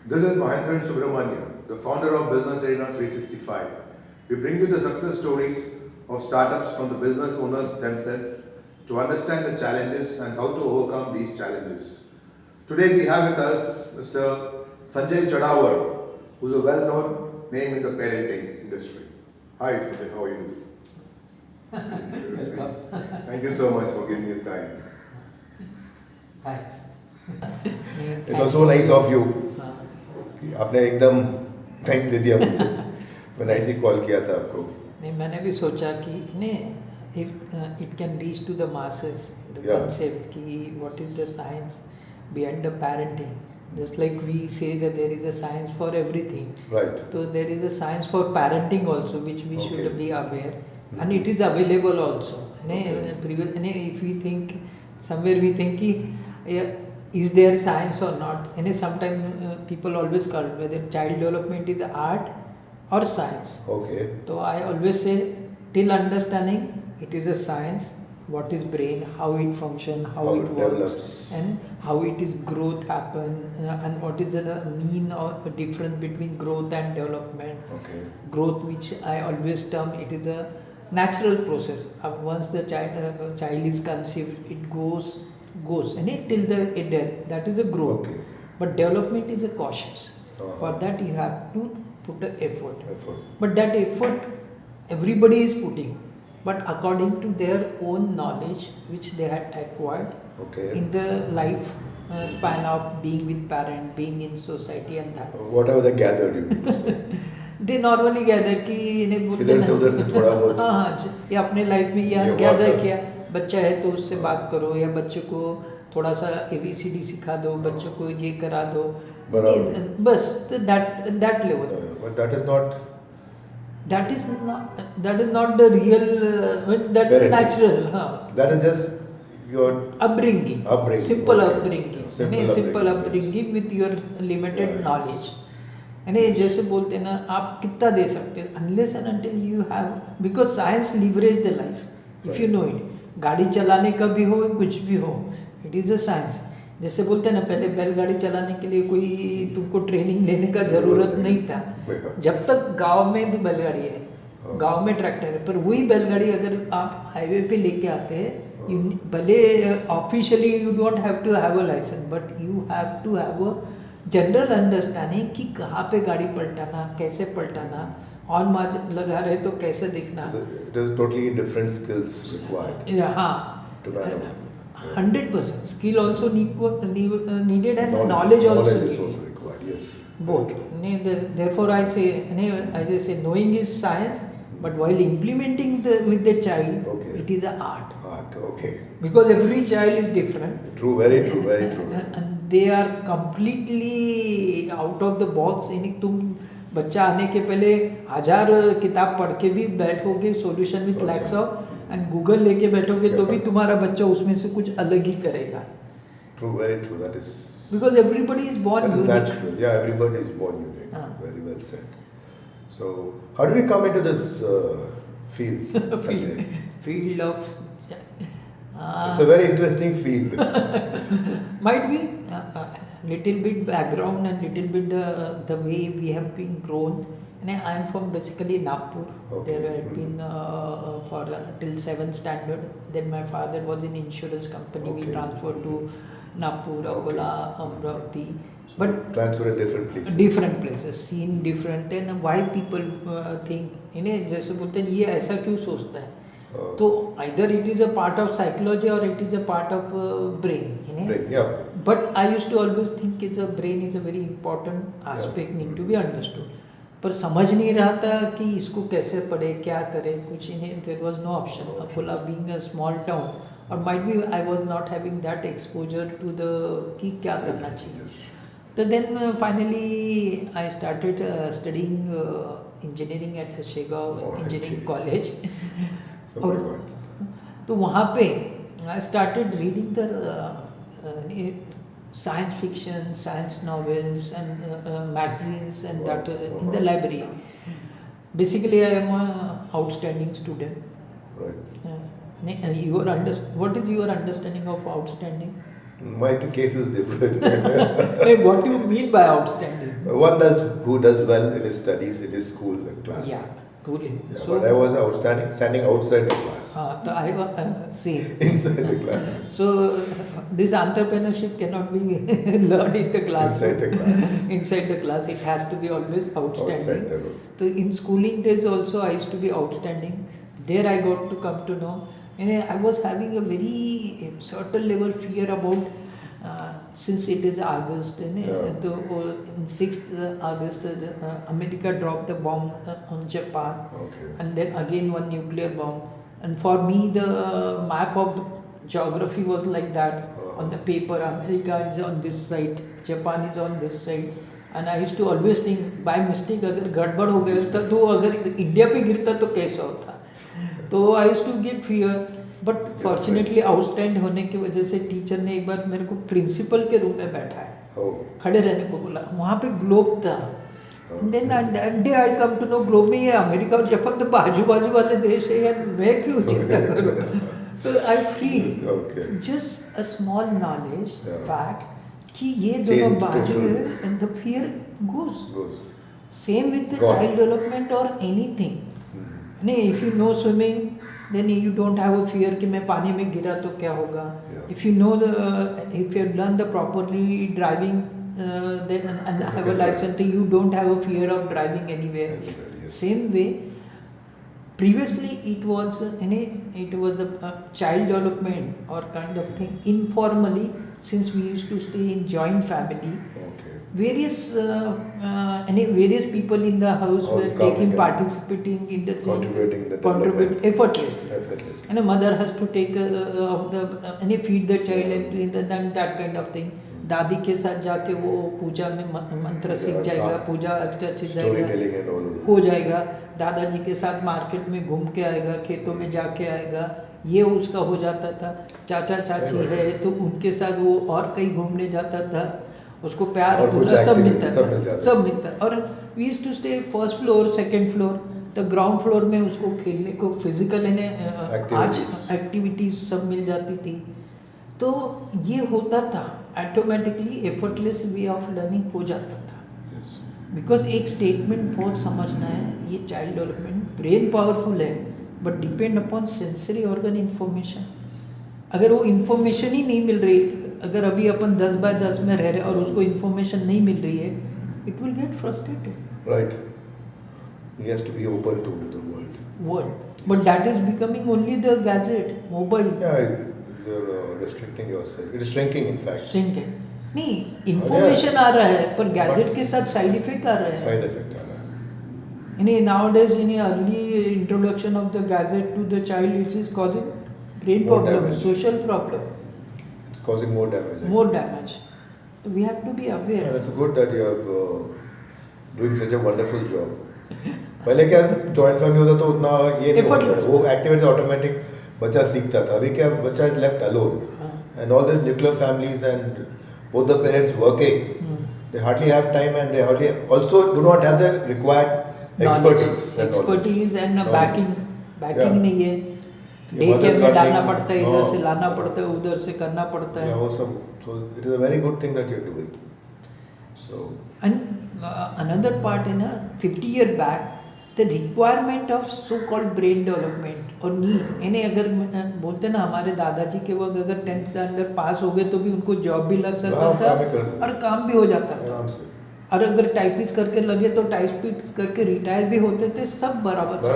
This is Mahendran Subramanian, the founder of Business Arena 365. We bring you the success stories of startups from the business owners themselves to understand the challenges and how to overcome these challenges. Today we have with us Mr. Sanjay Chadawar, who is a well-known name in the parenting industry. Hi Sanjay, how are you? Welcome. Thank you so much for giving me time. Thanks. It was so nice of you कि आपने एकदम time दे दिया मुझे. मैंने ऐसे ही call किया था आपको. नहीं, मैंने भी सोचा कि नहीं, if it can reach to the masses, the Yeah. concept कि what is the science behind the parenting. Just like we say that there is a science for everything, Right. so there is a science for parenting also, which we should Okay. be aware, and it is available also. Okay. If we think somewhere, we think कि, yeah, is there science or not? And sometimes people always call whether child development is art or science. Okay. So I always say, till understanding, it is a science. What is brain, how it function, how How it it works, develops. and how it is growth happen, and what is the mean or difference between growth and development. Okay. Growth, which I always term, it is a natural process. Once the child is conceived, it goes and it till the death. That is a growth. Okay. But development is a cautious. Uh-huh. For that you have to put an effort. Effort. But that effort everybody is putting, but according to their own knowledge which they had acquired Okay. in the life span of being with parent, being in society, and that. Whatever they gathered, you could say. They normally gather कि इन्हें बोलते इधर से उधर से थोड़ा बहुत. हाँ हाँ, ये अपने लाइफ में ये ये गैदर हुआ था. किया. बच्चा है तो उससे बात करो, या बच्चे को थोड़ा सा ABCD सिखा दो, बच्चे को ये करा दो, बराबर. बस that level. But that is not. That is not the real, that is Parenting. natural. हाँ. That is just your Upbringing. Upbringing, Simple okay. upbringing. Simple Simple upbringing, upbringing with your limited Right. knowledge. जैसे बोलते हैं ना, आप कितना दे सकते हैं, unless and until you have, because science leverage the life. If you Right. know it. गाड़ी चलाने का भी हो, कुछ भी हो, it is a science. जैसे बोलते हैं ना, पहले बैलगाड़ी चलाने के लिए कोई तुमको ट्रेनिंग लेने का जरूरत नहीं था. जब तक गांव में भी बैलगाड़ी है, हाँ. गांव में ट्रैक्टर है, पर वही बैलगाड़ी अगर आप हाईवे पे लेके आते हैं, भले officially you don't have to have a licence, but you have to have a general understanding कि कहाँ पे गाड़ी पलटाना, कैसे पलटाना, ऑन मार्च लगा रहे तो कैसे दिखना. It is totally different skills required हाँ, to manage. 100% skill also needed, and knowledge Knowledge also is needed. also required. Yes. Both. Therefore, I say knowing is science, but while implementing with the child, Okay. it is an art. Art. Okay. Because every child is different. True. Very true. Very true. And they are completely out of the box. तुम बच्चा आने के पहले 1000 किताब पढ़ के भी बैठोगे solution with lakhs of, and Google लेके बैठोगे तो भी तुम्हारा बच्चा उसमें से कुछ अलग ही करेगा. True. Very true. That is. Because everybody is born That is unique. natural. Yeah. Everybody is born unique. Ah. Very well said. So, how did we come into this field, Sanjay? Field of It's a very interesting field. might be little bit background and little bit the way we have been grown. And I am from basically Nagpur. Okay. There I had been for till 7th standard. Then my father was in insurance company. We Okay. transferred to Nagpur, Okay. Akola, Amravati. But Transfer at different places. different places, seen different, and why people think, जैसे बोलते हैं ये ऐसा क्यों सोचता है, तो either it is a part of psychology or it is a part of brain. Brain, yeah. But I used to always think it's a brain is a very important aspect, need to be understood. पर समझ नहीं रहा था कि इसको कैसे पढ़े, क्या करे, कुछ इन्हें there was no option. Akola being a small town, or might be I was not having that exposure to the कि क्या करना चाहिए. So then finally I started studying engineering at Shegaon Engineering College. So और my God. तो वहाँ पे I started reading the science fiction, science novels, and magazines, and that in the library. Basically, I am a outstanding student. Right. What is your understanding of outstanding? My case is different. Hey, what do you mean by outstanding? One who does well in his studies, in his school class. Yeah, cool. Yeah, So, but I was outstanding, standing outside the class. so I was same. Inside the class. So this entrepreneurship cannot be learned in the class. Inside the class. Inside the class, it has to be always outstanding. Outside the room. So in schooling days also, I used to be outstanding. There I got to come to know, and I was having a very certain level fear about. Since it is August, in 6th August, America dropped a bomb on Japan, Okay. and then again one nuclear bomb. And for me, the map of the geography was like that on the paper. America is on this side, Japan is on this side, and I used to always think by mistake अगर गड़बड़ हो गया था तो अगर India पे गिरता तो कैसा होता. तो I used to get fear. But fortunately outstand होने की वजह से टीचर ने एक बार मेरे को प्रिंसिपल के रूम में बैठाया, खड़े रहने को बोला. वहाँ पे ग्लोब था. Then day I come to know globe में ये अमेरिका और जापान तो बाजू बाजू वाले देश है यार, मैं क्यों चिंता करूँ. तो I free just a small knowledge fact कि ये दोनों बाजू है and the fear goes. Same with the child development और एनीथिंग. नहीं, if you know swimming then you don't have a fear कि मैं पानी में गिरा तो क्या होगा. If you know if you have learned the properly driving then and have a license, you don't have a fear of driving anywhere. Same way, previously it was the child development or kind of thing informally, since we used to stay in joint family. Various people in the house were participating in the contributing effortlessly. And a mother has to take of the feed the child and clean the that kind of thing. दादी के साथ जाके वो पूजा में मंत्र सीख जाएगा, पूजा अच्छे सीख जाएगा, हो जाएगा. दादाजी के साथ मार्केट में घूम के आएगा, खेतों में जाके आएगा, ये उसका हो जाता था. चाचा चाची है तो उनके साथ वो और कहीं घूमने जाता था, उसको प्यार दुला सब मिलता. और we used to stay first floor, second floor. तो ग्राउंड फ्लोर में उसको खेलने को फिजिकल एक्टिविटीज सब मिल जाती थी. तो ये होता था automatically, effortless way of learning हो जाता था. बिकॉज एक स्टेटमेंट बहुत समझना है, ये चाइल्ड डेवलपमेंट ब्रेन पावरफुल है but depend upon sensory organ information. अगर वो इंफॉर्मेशन ही नहीं मिल रही, अगर अभी अपन 10/10 में रह रहे और उसको इंफॉर्मेशन नहीं मिल रही है, it will get frustrated. Right. He has to be open to the world. But that is becoming only the gadget, mobile. Yeah, you're restricting yourself. It is shrinking, in fact. Shrinking. नहीं, information आ रहा है पर gadget के साथ side effect आ रहा है. Side effect आ रहा है. Nowadays, early introduction of the gadget to the child, it is causing brain problem, social problem. It's causing more damage. More damage. So we have to be aware. Yeah, it's good that you are doing such a wonderful job. पहले क्या joint family होता तो उतना ये नहीं होता, वो activity automatic बच्चा सीखता था. अभी क्या बच्चा is left alone and all this nuclear families and both the parents working, they hardly have time and they hardly also do not have the required expertise and banking नहीं है. Day care में डालना पड़ता है, इधर से लाना पड़ता है, उधर से करना पड़ता है. वो सब, so it is a very good thing that you are doing. So and another part, 50 years back, the requirement of so called brain development और नीड, इन्हें अगर बोलते ना हमारे दादाजी के वक्त अगर 10th स्टैंडर्ड पास हो गए तो भी उनको जॉब भी लग सकता था और काम भी हो जाता था. और अगर टाइपिस्ट करके लगे तो टाइपिस्ट करके रिटायर भी होते थे, सब बराबर था.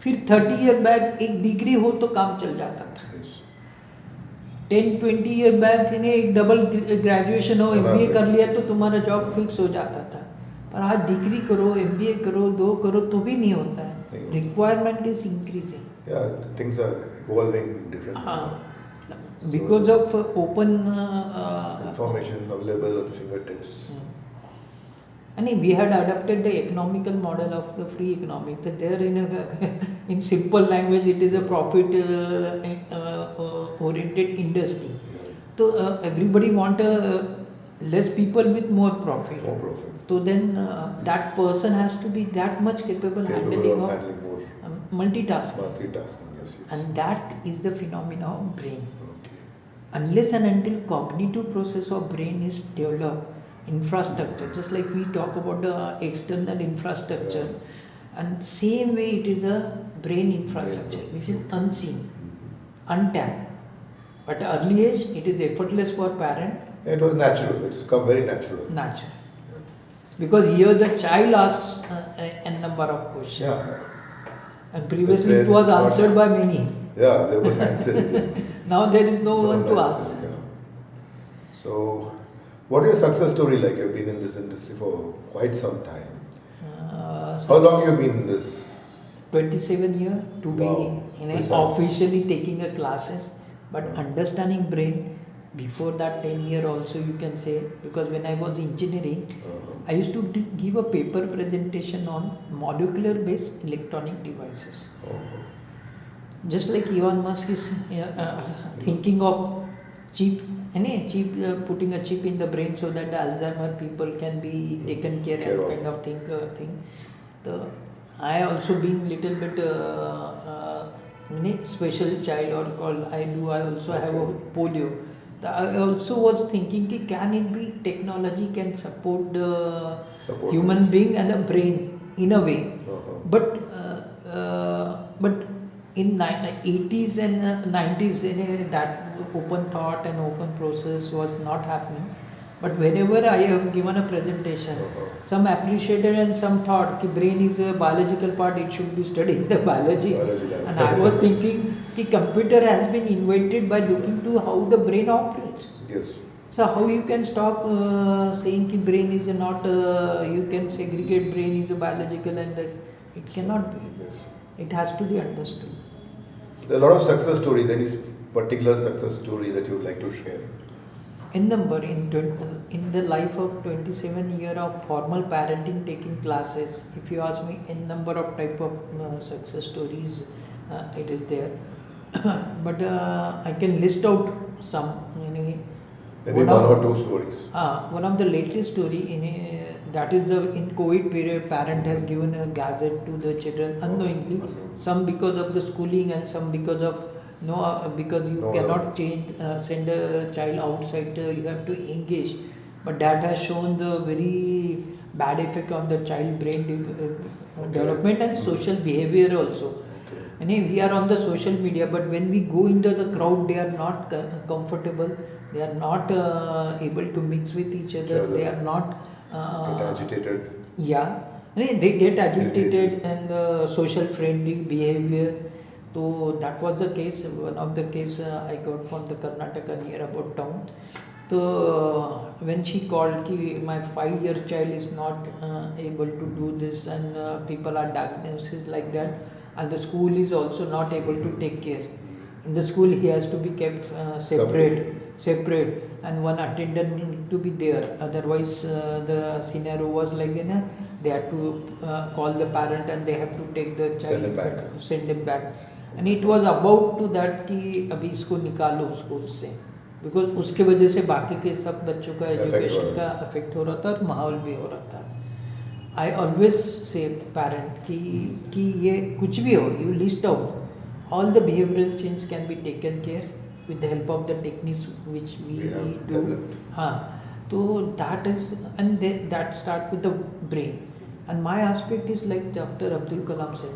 फिर 30 ईयर बैक एक डिग्री हो तो काम चल जाता था. 10-20 ईयर बैक इन्हें एक डबल ग्रेजुएशन हो, MBA कर लिया तो तुम्हारा जॉब फिक्स हो जाता था. पर आज डिग्री करो, MBA करो, 2 करो तो भी नहीं होता है. Requirement is increasing. Yeah, things are evolving differently. Because of open information available at fingertips. And we had adopted the economical model of the free economy. That there in simple language, it is a profit oriented industry. So everybody want less people with more profit. More profit. So then that person has to be that much capable handling of more multitasking. Multitasking, yes. And that is the phenomena of brain. Okay. unless and until cognitive process of brain is developed, infrastructure, just like we talk about the external infrastructure, and same way it is a brain infrastructure which is unseen, untapped. But early age it is effortless for parent, It was natural. It's come very natural. natural. Because here the child asks a number of questions. Yeah. And previously The it was brain- answered by many. Yeah, there was answer. Yes. Now there is no one to answer, ask. yeah. So, what is your success story like? You've been in this industry for quite some time. How long you been in this? 27 years to be Wow. in Precise. officially taking a classes, but Yeah. understanding brain before that 10 year also you can say, because when I was engineering, I used to give a paper presentation on molecular based electronic devices. Oh. Just like Elon Musk is thinking of chip, putting a chip in the brain so that the Alzheimer people can be taken care Care and of. kind of thing. I also being little bit special child or called I also have a polio. I also was thinking कि can it be technology can support the Support human this. being and the brain in a way, but in 80s and 90s that open thought and open process was not happening. But whenever I have given a presentation, some appreciated and some thought कि brain is a biological part, it should be studying the biology. Biology lab. And I was thinking कि computer has been invented by looking to how the brain operates. Yes. So how you can stop saying कि brain is not, you can segregate brain is a biological and this, it cannot be. Yes. It has to be understood. There are a lot of success stories. Any particular success story that you would like to share? In the life of 27 year of formal parenting taking classes, if you ask me in number of type of success stories, it is there. But I can list out some. Maybe one or two stories. One of the latest story that is in COVID period, parent has given a gadget to the children unknowingly. Some because of the schooling and some because of because you cannot send a child outside. You have to engage, but that has shown the very bad effect on the child brain development and social behavior also. And we are on the social media, but when we go into the crowd, they are not comfortable. They are not able to mix with each other. They are not Get agitated. Yeah, they get agitated and social friendly behavior. So that was the case. One of the case I got from the Karnataka near about town. So when she called, ki my 5-year child is not able to do this, and people are diagnosed like that, and the school is also not able to take care. In the school, he has to be kept separate, and one attendant need to be there. Otherwise, the scenario was like, they have to call the parent and they have to take the child, send him back. And it was about to that कि अभी इसको निकालो school से, because उसके वजह से बाकी के सब बच्चों का एजुकेशन का अफेक्ट हो रहा था और माहौल भी हो रहा था. आई ऑलवेज से पेरेंट कि ये कुछ भी हो, you list out all the behavioural change can be taken care with the help of the techniques which we do. So that is, and that start with the brain. And my aspect is like Dr. Abdul Kalam said,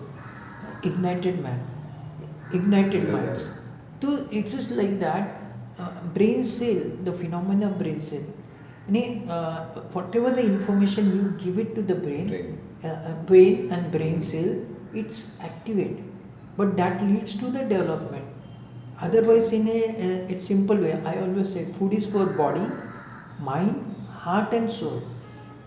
ignited minds. So it is like that. Brain cell, the phenomena of brain cell. Whatever the information you give it to the brain and brain cell, it's activated. But that leads to the development. Otherwise, in a simple way, I always say food is for body, mind, heart and soul.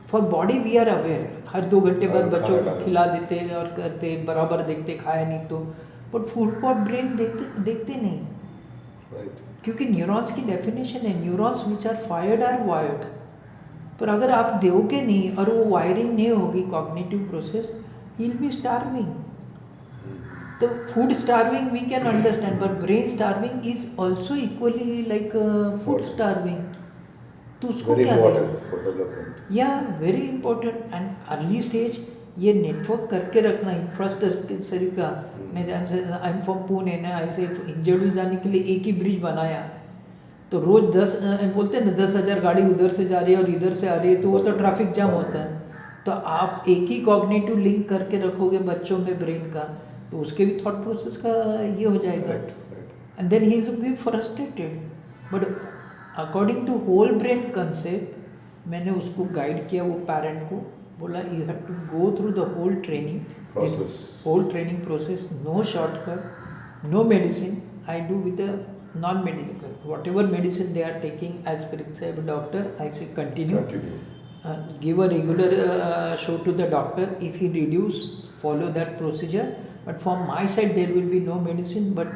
For body we are aware. हर 2 घंटे बाद बच्चों को खिला देते और करते बराबर देखते, खाया नहीं तो. But food for brain देखते नहीं. क्योंकि न्यूरॉन्स की डेफिनेशन है, neurons which are fired are wired. पर अगर आप दोगे नहीं और वो वायरिंग नहीं होगी cognitive process, he will be starving. The food starving we can understand, but brain starving is also equally like food starving. तो उसको क्या दें? Yeah, very important. And early stage ये नेटवर्क करके रखना इंफ्रास्ट्रक्चर का. आई एम फ्रॉम पुणे ना, ऐसे इंजर्ड जाने के लिए एक ही ब्रिज बनाया. तो रोज 10 बोलते हैं ना 10,000 गाड़ी उधर से जा रही है और इधर से आ रही है, तो वो तो ट्रैफिक जाम होता है। तो आप एक ही कॉग्निटिव लिंक करके रखोगे बच्चों में ब्रेन का, तो उसके भी थॉट प्रोसेस का ये हो जाएगा, and then he is be frustrated. But according to whole brain concept मैंने उसको गाइड किया, वो पेरेंट को बोला you have to go through the whole training Process. whole training process, no shortcut, no medicine. I do with a non-medical, whatever medicine they are taking as prescribed by doctor, I say continue. Give a regular show to the doctor. If he reduce, follow that procedure. But from my side there will be no medicine, but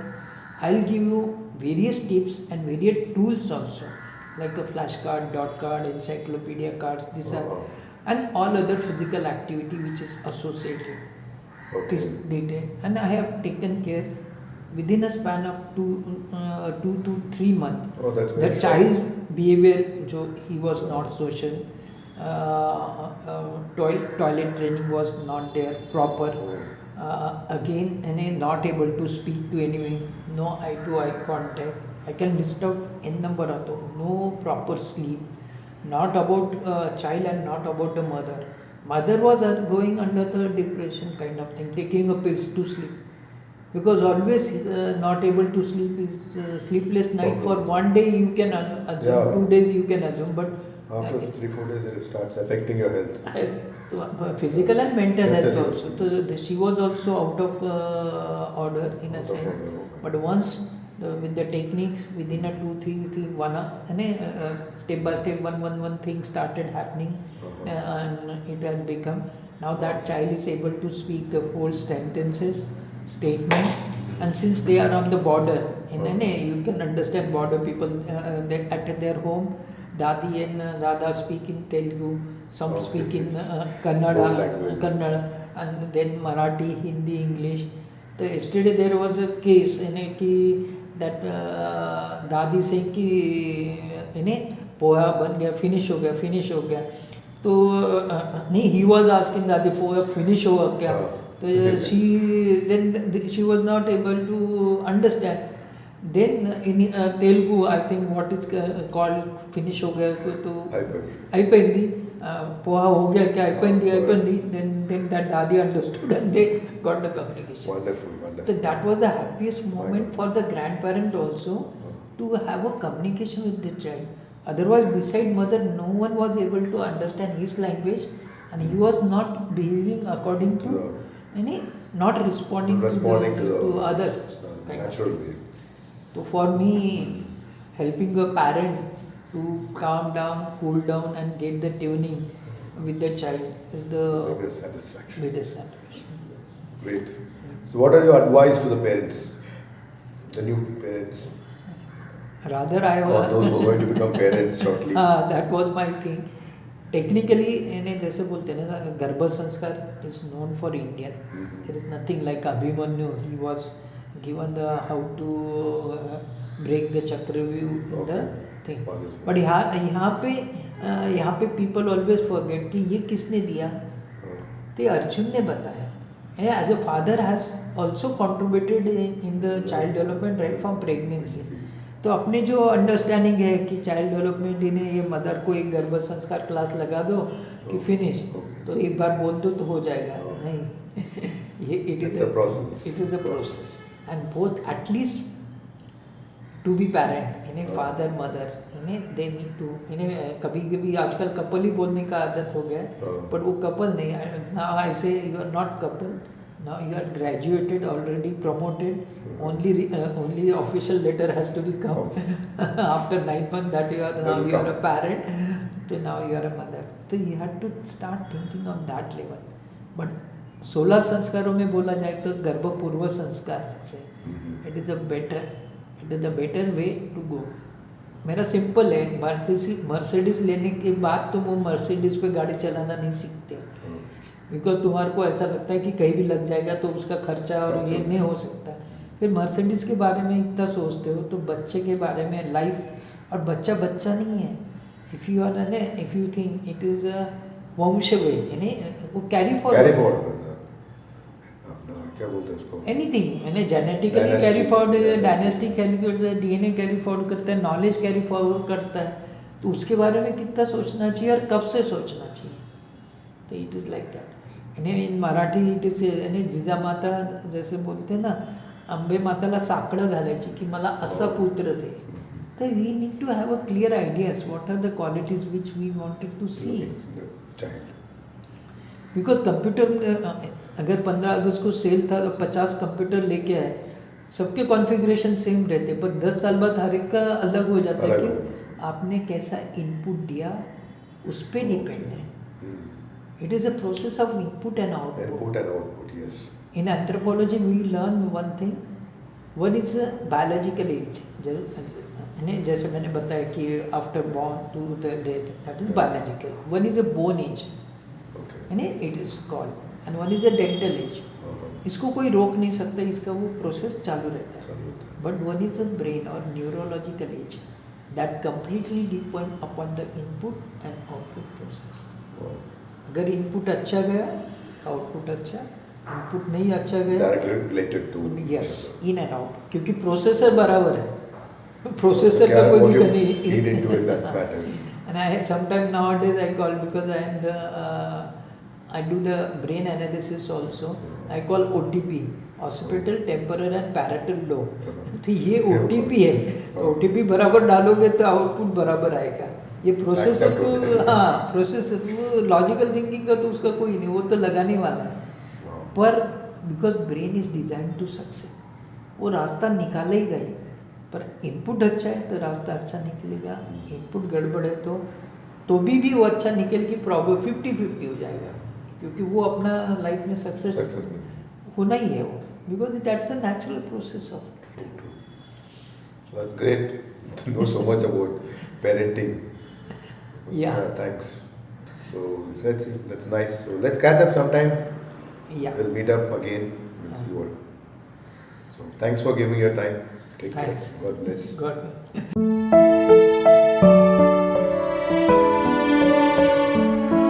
I'll give you various tips and various tools also, like a flashcard, dot card, encyclopedia cards, these are, and all other physical activity which is associated. Okay. This detail, and I have taken care within a span of 2 to 3 months. Oh, that's The very short. child's behavior, jo he was not social, toilet training was not there proper. Again, and not able to speak to anyone, no eye to eye contact. I can list out n number of them. No proper sleep, not about child and not about the mother. Mother was going under the depression kind of thing, taking a pills to sleep, because always not able to sleep is sleepless night. For one day you can assume, Yeah. 2 days you can assume, but After 3-4 days it starts affecting your health. physical and mental health Mental also. health, So she was also out of order in a Out of sense. order, okay. But once with the techniques, within a 2-3 1 step by step, one thing started happening, and it has become, now that child is able to speak the whole sentences, statement, and since they are on the border, you can understand border people, they, at their home, Dadi and Dada speak in Telugu, some Okay. speak in Both Kannada, languages. and then Marathi, Hindi, English. So yesterday there was a case that दादी से कि पोहा बन गया, finish हो गया, तो नहीं, he was asking दादी पोहा फिनिश होगा क्या, तो she was not able to understand. Then in Telugu, I think what is called finish हो गया, तो అయిపోయింది, पोहा हो गया क्या, అయిపోయింది, then that दादी understood and they got the communication. Wonderful. So that was the happiest moment for the grandparent also, to have a communication with the child. Otherwise, beside mother, no one was able to understand his language, and he was not behaving according to, not responding to others. Natural way. So for me, helping a parent to calm down, cool down, and get the tuning with the child is the Biggest satisfaction. biggest satisfaction. Great. So what are your advice to the parents? The new parents? Rather, I Or was those who are going to become parents shortly? that was my thing. Technically, इन्हें जैसे बोलते हैं ना, गर्भ संस्कार is known for Indian. There is nothing like Abhimanyu. He was given the how to break the Chakravyuh in the thing. But यहाँ पे people always forget कि ये किसने दिया? तो ये अर्जुन ने बताया. As a father has also contributed in the child development right from pregnancy. तो अपने जो अंडरस्टैंडिंग है कि चाइल्ड डेवलपमेंट इन्हें ये मदर को एक गर्भ संस्कार क्लास लगा दो कि फिनिश, तो एक बार बोल दो तो हो जाएगा, नहीं, ये it is a process, and both at least to be parent, इन्हें फादर मदर, इन्हें दे नीड टू, इन्हें कभी कभी आजकल कपल ही बोलने का आदत हो गया है, बट वो कपल नहीं, now I say you are not couple, now you are graduated, already promoted, only official letter has to be come after 9 months that you are now you are a parent, so now you are a mother, so you have to start thinking on that level. But 16 संस्कारों में बोला जाए तो गर्भ पूर्व संस्कार से it is a better way to go. मेरा सिंपल है, मर्सिडीज लेने के बाद तुम वो मर्सिडीज पे गाड़ी चलाना नहीं सीखते, बिकॉज तुम्हारे को ऐसा लगता है कि कहीं भी लग जाएगा तो उसका खर्चा और ये नहीं हो सकता. फिर मर्सिडीज के बारे में इतना सोचते हो तो बच्चे के बारे में लाइफ, और बच्चा नहीं है, if you think it is a वंश वे, वो कैरी फॉरवर्ड. क्या बोलते हैं उसको, एनीथिंग, मैंने genetically Dynasty, carry forward, yeah. Dynasty carry करता है, डीएनए कैरी फॉरवर्ड करता है, नॉलेज कैरी फॉरवर्ड करता है, तो उसके बारे में कितना सोचना चाहिए और कब से सोचना चाहिए. तो इट इज़ लाइक दॅट. आणि इन मराठी इट इज, आणि जिजामाता जसे बोलते ना, अंबे माताला साकडं घालायची की मला असं पुत्र दे. तर we need to have a clear ideas what are the qualities which we wanted to see. Child. Because computer अगर 15 अगस्त को सेल था तो 50 कंप्यूटर लेके आए, सबके कॉन्फ़िगरेशन सेम रहते, पर 10 साल बाद हर एक का अलग हो जाता है अलग हो कि आपने कैसा इनपुट दिया उस पर डिपेंड है. It is a process of input and output. Input and output, yes. In anthropology we learn one thing, one is a biological age. जैसे मैंने बताया कि after born to the death, that is biological. One is a bone age, Okay. It is called, and one is a dental age. इसको कोई रोक नहीं सकता, इसका वो प्रोसेस चालू रहता है. चालू होता है. But one is a brain और neurological age that completely depend upon the input and output process. Wow. अगर इनपुट अच्छा गया, आउटपुट अच्छा. इनपुट नहीं अच्छा गया, Directly related to. Yes, in and out, क्योंकि प्रोसेसर बराबर है. प्रोसेसर का Yeah, कोई what you दिक्कत नहीं. feed into it that matters. And I sometimes nowadays I call, because I am the I do the brain analysis also. I call OTP, occipital, temporal and parietal lobe. तो ये OTP है, तो OTP बराबर डालोगे तो output बराबर आएगा. ये प्रोसेसर को, हाँ, प्रोसेसर वो लॉजिकल थिंकिंग का तो उसका कोई नहीं, वो तो लगाने वाला है. Wow. पर because brain is design to success, वो रास्ता निकालेगा ही. पर इनपुट अच्छा है तो रास्ता अच्छा निकलेगा, इनपुट गड़बड़ है तो भी वो अच्छा निकल की प्रॉब्लम 50-50 हो जाएगा, क्योंकि वो अपना लाइफ में सक्सेस Success. होना ही है वो, because that's a natural process of. So that's great to know so much about parenting. Yeah. Thanks. So let's see. That's nice. So let's catch up sometime. Yeah. We'll meet up again. We'll see what. So thanks for giving your time. Take Thanks. care. God bless. God.